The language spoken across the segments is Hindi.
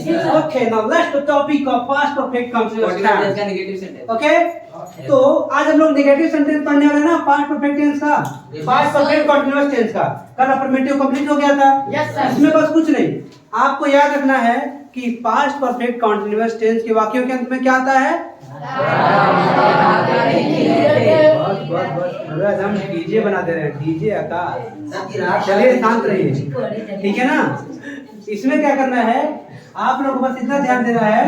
Okay, now let's the topic of past perfect continuous tense. Okay? तो आज हम लोग नेगेटिव सेंटेंस पढ़ने वाले हैं ना, पास्ट परफेक्ट टेंस का, पास्ट परफेक्ट कंटीन्यूअस टेंस का। कल अफर्मेटिव कंप्लीट हो गया था। इसमें बस कुछ नहीं, आपको याद रखना है कि पास्ट परफेक्ट कंटीन्यूअस टेंस के वाक्यों के अंत में क्या आता है? बस हम डीजे बना दे रहे हैं, डीजे आकाश। चलिए शांत रहिए, ठीक है ना। इसमें क्या करना है, आप लोग बस इतना ध्यान देना है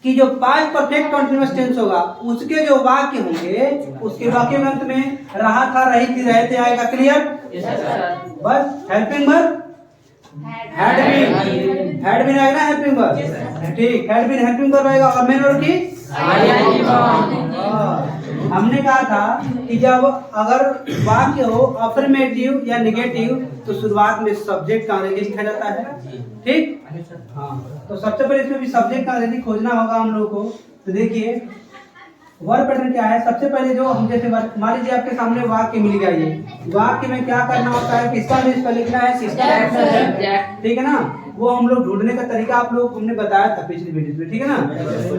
कि जो पास्ट परफेक्ट कंटीन्यूअस टेंस होगा उसके जो वाक्य होंगे उसके वाक्य में अंत में रहा था, रही थी, रहते आएगा। क्लियर? बस हेल्पिंग वर्ब हैड बीन आएगा ना, हेल्पिंग वर्ब। ठीक, हैड बीन हेल्पिंग वर्ब आएगा। और मेन वर्ब की हमने कहा था कि जब अगर वाक्य हो अफर्मेटिव या नेगेटिव तो शुरुआत में सब्जेक्ट का अंग्रेजी लिखा जाता है। ठीक, हाँ। तो सबसे पहले इसमें भी सब्जेक्ट का अंग्रेजी खोजना होगा हम लोगों को। तो देखिए वर्ब पैटर्न क्या है। सबसे पहले जो हम जैसे मान लीजिए आपके सामने वाक्य मिल गया, ये वाक्य में क्या करना होता है, किसका अंग्रेजी पर लिखना है, किसका लिखना है, ठीक है ना। वो हम लोग ढूंढने का तरीका आप लोग हमने बताया था पिछली वीडियो में, ठीक है ना।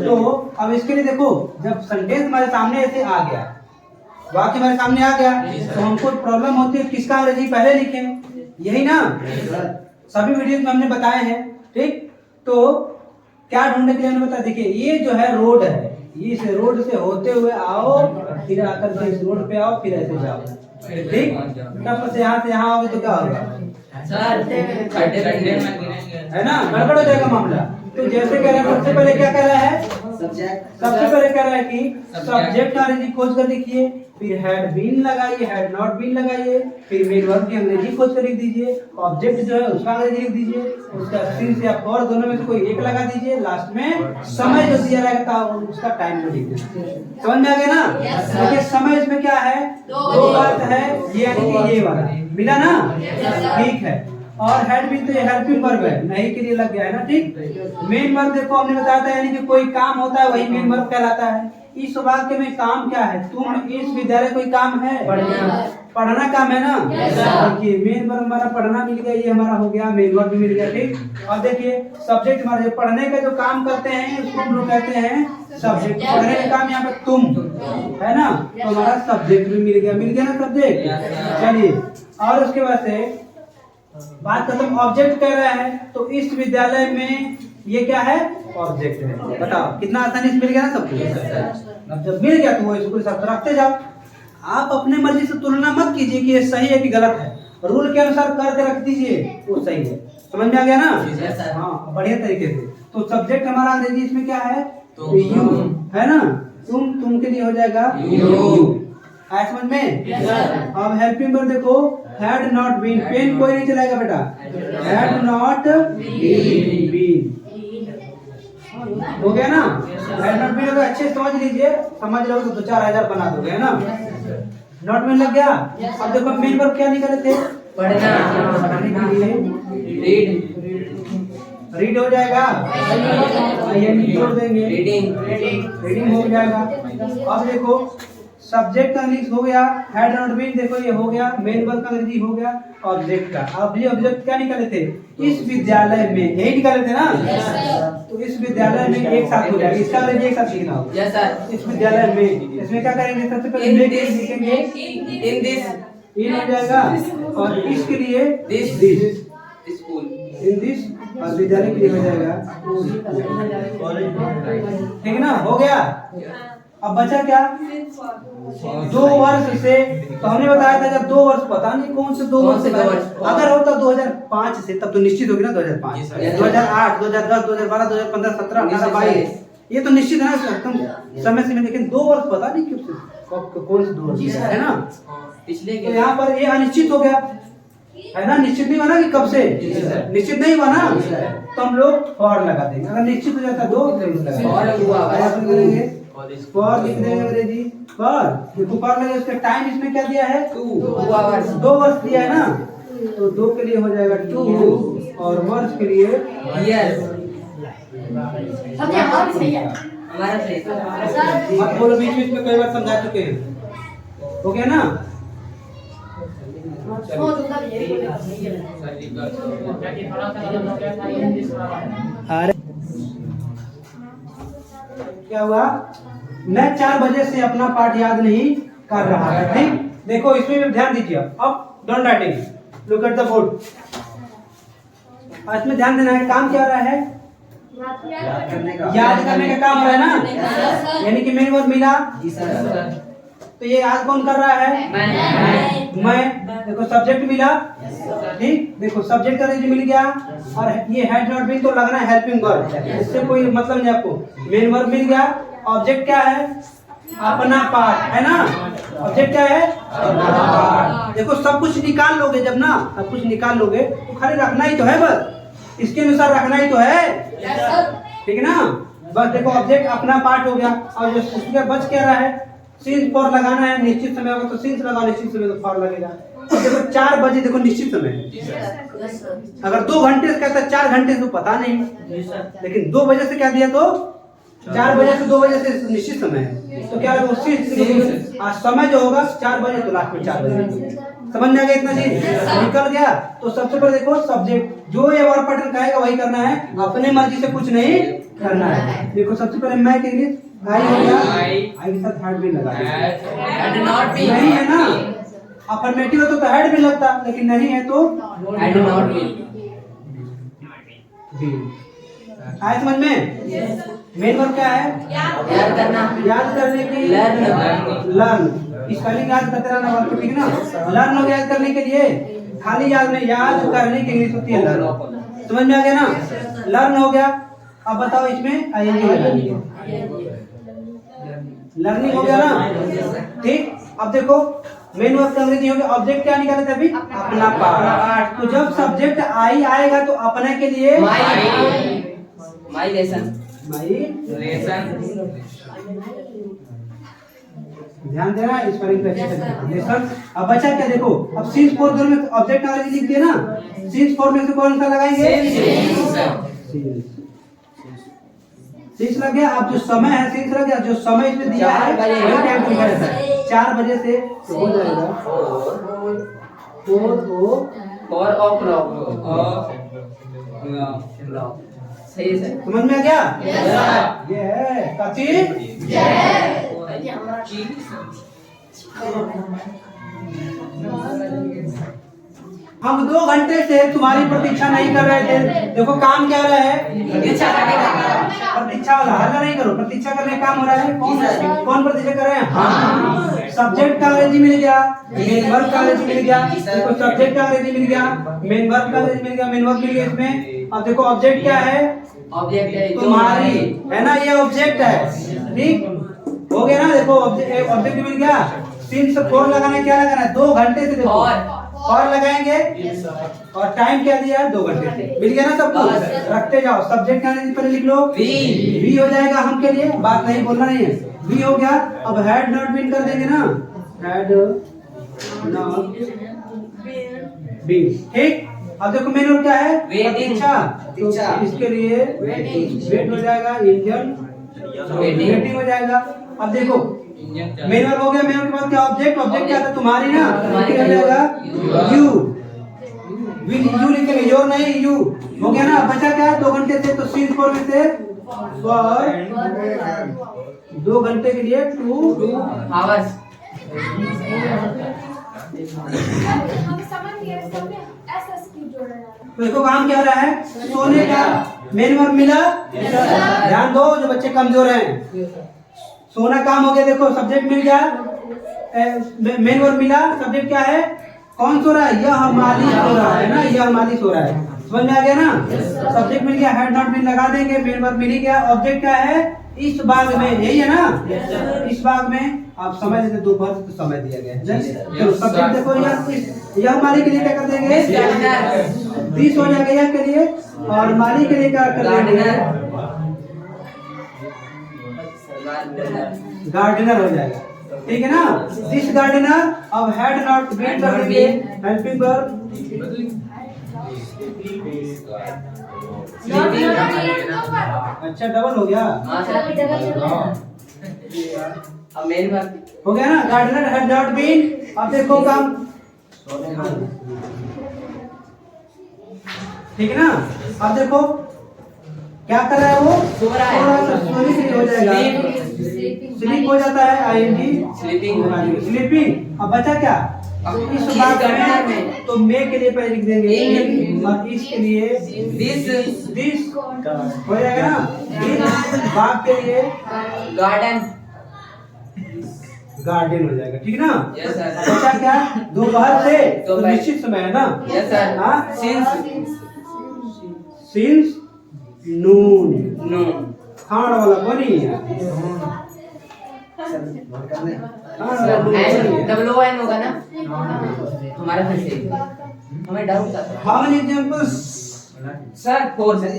तो अब इसके लिए देखो, जब सेंटेंस हमारे सामने ऐसे आ गया, वाक्य हमारे सामने आ गया, तो हमको प्रॉब्लम होती है किसका अंग्रेजी पहले लिखें, यही ना। सभी वीडियो में हमने बताए हैं। ठीक, तो क्या ढूंढने के लिए हमने बताया, देखिए ये जो है रोड है, इस रोड से होते हुए आओ, फिर आकर के इस रोड पे आओ, फिर ऐसे जाओ। ठीक, तब से यहाँ आओगे तो क्या होगा है ना, गड़बड़ हो जाएगा मामला। तो जैसे कह रहा है, सबसे पहले क्या कह रहा है, सबसे पहले कह रहा है कि सब्जेक्ट का अंग्रेजी खोज कर लिखिए, फिर हैड बीन लगाइए, हैड नॉट बीन लगाइए, फिर मेन वर्ब की अंग्रेजी खोज कर लिख दीजिए, ऑब्जेक्ट जो है उसका अंग्रेजी लिख दीजिए, उसका सिंस या फॉर दोनों में से कोई एक लगा दीजिए, लास्ट में समय जो दिया रहता है उसका टाइम को लिख दीजिए। समझ में आ गया ना। देखिए समय इसमें क्या है, दो बात है, ये यानी कि ये वाला मिला ना, ठीक है। और हेड बीन तो ये हेल्पिंग वर्ब है, नहीं के लिए लग गया है ना। ठीक, मेन वर्ब देखो हमने बताया था, यानी कि कोई काम होता है वही मेन वर्ब कहलाता है। इस वाक्य में काम क्या है, तुम इस विद्यालय कोई काम है, पढ़ना काम है ना। देखिए मेन वर्ब हमारा पढ़ना मिल गया, ये हमारा हो गया, मेन वर्ब भी मिल गया। ठीक, और देखिए सब्जेक्ट हमारे जो पढ़ने का जो काम करते हैं उसको हम लोग कहते हैं सब्जेक्ट। पढ़ने का काम यहाँ पे तुम है ना, तो हमारा सब्जेक्ट भी मिल गया ना सब्जेक्ट। चलिए, और उसके बाद से बात खत्म। ऑब्जेक्ट कह रहा है, तो इस विद्यालय में ये क्या है, ऑब्जेक्ट है। बताओ कितना आसानी से मिल गया ना सबको। अब जब मिल गया तो वो इसको सब रखते जाओ। आप अपने मर्जी से तुलना मत कीजिए कि ये सही है कि गलत है, रूल के अनुसार करके रख दीजिए, वो सही है। समझ में आ गया ना। हाँ, बढ़िया तरीके से। तो सब्जेक्ट हमारा अंग्रेजी इसमें क्या है, यू है ना। तुम के लिए हो जाएगा यू। आया समझ में। अब हेल्पिंग वर्ब देखो, हैड नॉट बीन, पेन कोई नहीं चलाएगा बेटा, हैड नॉट बीन हो गया ना। हैड नॉट बीन अगर अच्छे समझ लीजिए, समझ लो तो 2-4 बना दोगे, है ना। नॉट बीन लग गया। अब देखो मेन वर्ब क्या निकाले थे, पढ़ने के लिए रीड हो जाएगा, ये जोड़ देंगे, रीडिंग हो जाएगा। अब देखो सब्जेक्ट का इंग्लिश हो गया, हैड नॉट बीन देखो ये हो गया, मेन वर्ब का अंग्रेजी हो गया, ऑब्जेक्ट का। अब ये ऑब्जेक्ट क्या निकाले थे, इस विद्यालय में, यही निकाले थे ना। तो इस विद्यालय में एक साथ हो जाएगा, इसका अंग्रेजी एक साथ लिखना होगा। इस विद्यालय में, इसमें क्या करेंगे, सबसे पहले लिखेंगे इन दिस, इन हो जाएगा, और इसके लिए दिस स्कूल, इन दिस, और विद्यालय के लिए हो जाएगा, ठीक है ना। हो गया। अब बचा क्या, 2 वर्ष से। तो हमने बताया था जब 2 वर्ष, पता नहीं कौन से 2 वर्ष से, अगर होता 2005 से तब तो निश्चित होगी ना, 2005, 2008, 2010, 2012, 2015, 17, 18, 22, ये तो निश्चित है ना एकदम समय से। लेकिन 2 वर्ष पता नहीं क्यों कौन से 2 वर्ष है ना, पिछले। तो यहाँ पर ये अनिश्चित हो गया है ना, निश्चित नहीं बना कि कब से, निश्चित नहीं बना, तो हम लोग फॉर लगा देंगे। अगर निश्चित हो जाता 2 फॉर लिख देंगे अंग्रेजी फॉर। देखो फॉर लगे, उसका टाइम इसमें क्या दिया है, 2 वर्ष दिया है ना, तो 2 के लिए हो जाएगा 2, और वर्ष के लिए मत बोलो, बीच बीच में कई बार समझा चुके हैं, हो गया ना। अरे क्या हुआ, मैं 4 बजे से अपना पाठ याद नहीं कर रहा है। ठीक, देखो इसमें भी ध्यान दीजिए। अब don't writing, look at the board. इसमें ध्यान देना है, काम क्या हो रहा है, याद करने का काम हो रहा है ना, यानी कि मेन वर्ब मिला जी सर, तो ये याद कौन कर रहा है, मैं। देखो सब्जेक्ट मिला, ठीक, देखो सब्जेक्ट का जो मिल गया, और ये हैड नॉट बीन तो लगना है हेल्पिंग वर्ब, इससे कोई मतलब नहीं आपको। मेन वर्ब मिल गया, ऑब्जेक्ट क्या है, अपना पार्ट है ना, ऑब्जेक्ट क्या है, अपना पार्ट। देखो सब कुछ निकाल लोगे जब ना, सब कुछ निकाल लोगे तो खाली रखना ही तो है, बस इसके अनुसार रखना ही तो है, ठीक है ना। बस देखो ऑब्जेक्ट अपना पार्ट हो गया, और जो उसके बच क्या रहा है, सीन्स फॉर लगाना है, निश्चित समय होगा तो सीन्स लगाओ, निश्चित समय तो फॉर लगेगा। देखो 4 बजे, देखो निश्चित समय है। अगर 2 घंटे से कहता 4 घंटे से तो पता नहीं, लेकिन 2 बजे से क्या दिया तो 4 बजे से 2 बजे से निश्चित समय है, तो क्या होगा उसी आज समय जो होगा 4 बजे तो लास्ट में 4 बजे। समझ में आ गया इतना चीज निकल गया। तो सबसे पहले देखो सब्जेक्ट जो ये वर्ब पैटर्न कहेगा वही करना है, अपने मर्जी से कुछ नहीं करना है। देखो सबसे पहले मैं के लिए आई हो गया, आई के साथ हेड भी लगा नहीं है ना, अफर्मेटिव तो हेड भी लगता, लेकिन नहीं है तो हेड नॉट बी। आए समझ में? मेन वर्ब क्या है, याद करना, याद करने के लिए लर्न, स्पेलिंग याद करते रहना वर्ब को, ठीक है ना। लर्न हो गया याद करने के लिए, खाली याद नहीं, याद करने की इंग्लिश होती है लर्न। समझ में आ गया ना, लर्न हो गया। अब बताओ इसमें आईएनजी लगाएंगे, लर्निंग हो गया ना, ठीक। अब देखो मेन वर्ब का अंग्रेजी हो गया, ऑब्जेक्ट क्या निकाले थे अभी, अपना पार्ट। तो जब सब्जेक्ट आई आएगा तो अपने के लिए माई लेसन, ध्यान देना इस पर लेसन। अब बचा क्या, देखो अब सीन्स फॉर दोनों में ऑब्जेक्ट अंग्रेजी लिख दिया ना, सीन्स फॉर में से कौन सा लगाएंगे, सीन्स लग गया। अब जो समय है सीन्स लग गया, जो समय इसमें दिया है वही टाइम लिखा रहता है, 4 बजे से तो हो जाएगा 4 o'clock। सही है, समझ में आ गया? ये है काची हम 2 घंटे से तुम्हारी प्रतीक्षा नहीं कर रहे थे। देखो काम क्या हो रहा है, प्रतीक्षा वाला, हल्ला नहीं करो, प्रतीक्षा करने का काम हो रहा है। कौन प्रतीक्षा कर रहे हैं, हम। सब्जेक्ट का अंग्रेजी मिल गया, मेन वर्ब का अंग्रेजी मिल गया, देखो सब्जेक्ट का अंग्रेजी मिल गया, मेन वर्ब का अंग्रेजी मिल गया, मेन वर्ब मिल गया इसमें। अब देखो ऑब्जेक्ट क्या है, ऑब्जेक्ट है तुम्हारी, है ना, ये ऑब्जेक्ट है, ठीक हो गया ना। देखो ऑब्जेक्ट मिल गया, सीन से 4 लगाना, क्या लगाना है, 2 घंटे से देखो और लगाएंगे, और टाइम क्या दिया है, 2 घंटे से। मिल गया ना सब कुछ, रखते जाओ। सब्जेक्ट का पहले लिख लो, वी हो जाएगा हम के लिए, बात नहीं बोलना नहीं है, वी हो गया। अब हैड नॉट बीन कर देंगे ना, हैड नॉट बीन, ठीक। अब देखो मेन वर्ब क्या है, प्रतीक्षा, तो इसके लिए वेट हो जाएगा, इंजन वेटिंग हो जाएगा। अब देखो मेन वर्ब हो गया, मेन वर्ब के बाद क्या, ऑब्जेक्ट, ऑब्जेक्ट क्या था, तुम्हारी ना, हो जाएगा यू, यू लिखेंगे, योर नहीं, यू हो गया ना। बचा क्या, 2 घंटे से, तो सीन फॉर में से फॉर 2 घंटे के लिए 2 आवर्स। तो देखो काम क्या हो रहा है, सोने का मेन वर्ब मिला, ध्यान दो जो बच्चे कमजोर हैं, सोना काम हो गया। देखो सब्जेक्ट मिल गया, मेन वर्ब मिला, सब्जेक्ट क्या है, कौन सो रहा है, यह माली सो रहा है ना, यह माली सो रहा है, समझ में आ गया ना। सब्जेक्ट मिल गया, हैड नॉट बीन लगा देंगे, मेन वर्ब मिल गया, ऑब्जेक्ट क्या है, इस भाग में, यही है ना, इस भाग में आप समय देते, दोपहर तो समय दिया गया है। तो सब्जेक्ट देखो यह माली के लिए क्या कर देंगे, 20 हो जाएगा यह के लिए, और माली के लिए क्या कर देंगे, गार्डनर हो जाएगा, ठीक है ना। दिस गार्डनर, अब हैड नॉट बीन कर देंगे, हेल्पिंग वर्ब, अच्छा डबल हो गया, अब मेन वर्ब हो गया ना, गार्डनर हैड नॉट बीन। अब देखो काम ठीक है ना। अब देखो क्या कर रहा है वो, सो रहा है। थोड़ा सा सोने के लिए हो जाएगा, स्लीप हो जाता है, आईएनजी स्लीपिंग। अब बचा क्या, इस बात में तो मे के लिए पहले लिख देंगे और इसके लिए दिस हो जाएगा ना। इस बाग के लिए गार्डन हो जाएगा, ठीक ना। Yes sir. बचा क्या, दोपहर से तो दोपहर। निश्चित समय है ना। Yes sir. हाँ, सिंस नून खाण वाला बनी है। WON होगा ना हमारा, फिर से हमें डाउट था। How many examples sir 4 sir.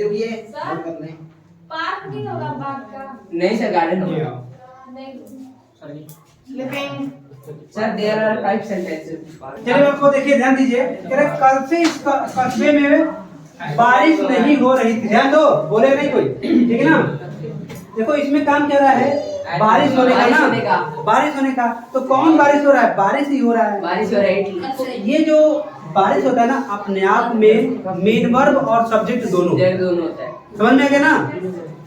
Park नहीं होगा बाग का? नहीं सर, गार्डन होगा। नहीं। Sir there are 5 sentences. चलिए आपको देखिए, ध्यान दीजिए, कह रहे कल से इस कस्बे में बारिश नहीं हो रही थी। ध्यान दो, बोले नहीं कोई, ठीक है ना। देखो इसमें काम क्या रहा है, बारिश होने का ना, बारिश होने का। तो कौन बारिश हो रहा है, बारिश ही हो रहा है। बारिश हो रही है। ये जो बारिश होता है ना, अपने आप में मेन वर्ब और सब्जेक्ट दोनों होता है। समझ में आ गया ना,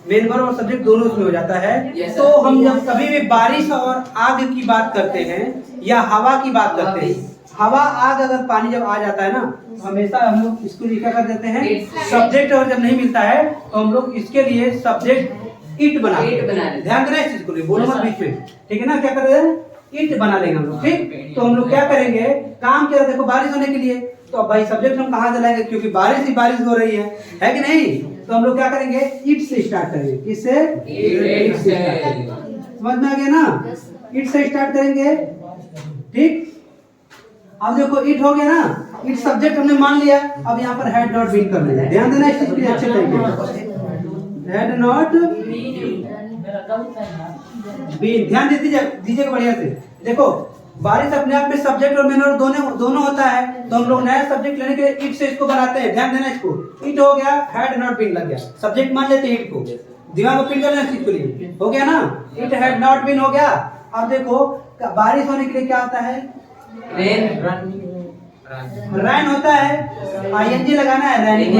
मेन वर्ब और सब्जेक्ट दोनों उसमें हो जाता है। Yes, तो हम जब कभी भी बारिश और आग की बात करते हैं या हवा की बात करते हैं, हवा आग अगर पानी जब आ जाता है ना, तो हमेशा हम लोग इसको लिखा कर देते हैं सब्जेक्ट। और जब नहीं मिलता है तो हम लोग इसके लिए सब्जेक्ट इट बना लें। ध्यान देना इस चीज को, बोलो मत बीच में, ठीक है ना। क्या कर रहे हैं, इट बना लेंगे हम लोग, ठीक। तो हम लोग क्या करेंगे, काम क्या, देखो बारिश होने के लिए तो अब भाई सब्जेक्ट हम कहाँ से लाएंगे, क्योंकि बारिश ही बारिश हो रही है कि नहीं। तो हम लोग क्या करेंगे, इट से स्टार्ट करेंगे। किससे, इट से। समझ में आ गया ना, इट से स्टार्ट करेंगे, ठीक। अब देखो इट हो गया ना, इट सब्जेक्ट हमने मान लिया। अब यहाँ पर हैड नॉट बीन कर लेंगे। ध्यान देना इस चीज के लिए अच्छे तरीके, हैड नॉट बीन। ध्यान दीजिए बढ़िया से। देखो बारिश अपने आप में सब्जेक्ट और मेन वर्ब दोनों होता है। तो हम लोग नया सब्जेक्ट लेने के लिए इट से इसको बनाते हैं। ध्यान देना इसको, इट हो गया, हैड नॉट बीन लग गया, सब्जेक्ट मान लेते हैं इट को। दिमाग में फिट कर लेना चीज के लिए, हो गया ना। इट हैड नॉट बीन हो गया। अब देखो बारिश होने के लिए क्या होता है, रैन होता है, आईएनजी लगाना है, रैनिंग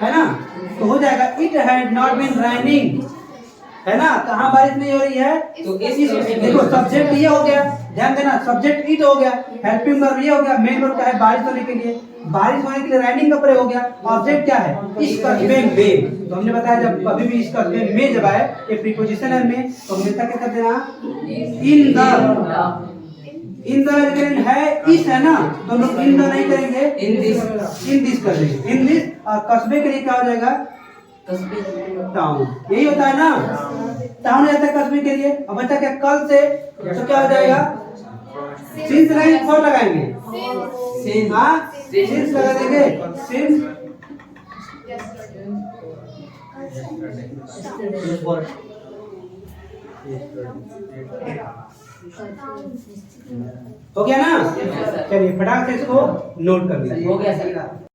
है ना। तो हो जाएगा it had not been raining, है ना। कहाँ बारिश नहीं हो रही है, तो देखो सब्जेक्ट ये हो गया, ध्यान देना, सब्जेक्ट इट हो गया, हेल्पिंग वर्ब ये हो गया, मेन वर्ब क्या है, बारिश होने के लिए। बारिश होने के लिए रैनिंग का प्रयोग हो गया। ऑब्जेक्ट क्या है, इस कस्बे में। तो हमने बताया जब कभी भी इस कस्बे में जब आए ये प्रीपोजिशन है में, तो हमेशा क्या कर देना, इन द। इन द है इस, है ना, तो हम लोग इन द नहीं करेंगे, इन दिस कर देंगे, इन दिस। और कस्बे के लिए क्या हो जाएगा, टाउन। यही होता है ना, टाउन हो जाता है कस्बे के लिए। अब बच्चा क्या, कल से तो क्या हो जाएगा, सिंस लगाएंगे, फॉर लगाएंगे, हाँ सिंस लगा देंगे, सिंस। हो गया ना। चलिए फटाक से इसको नोट कर लीजिए। हो गया सर।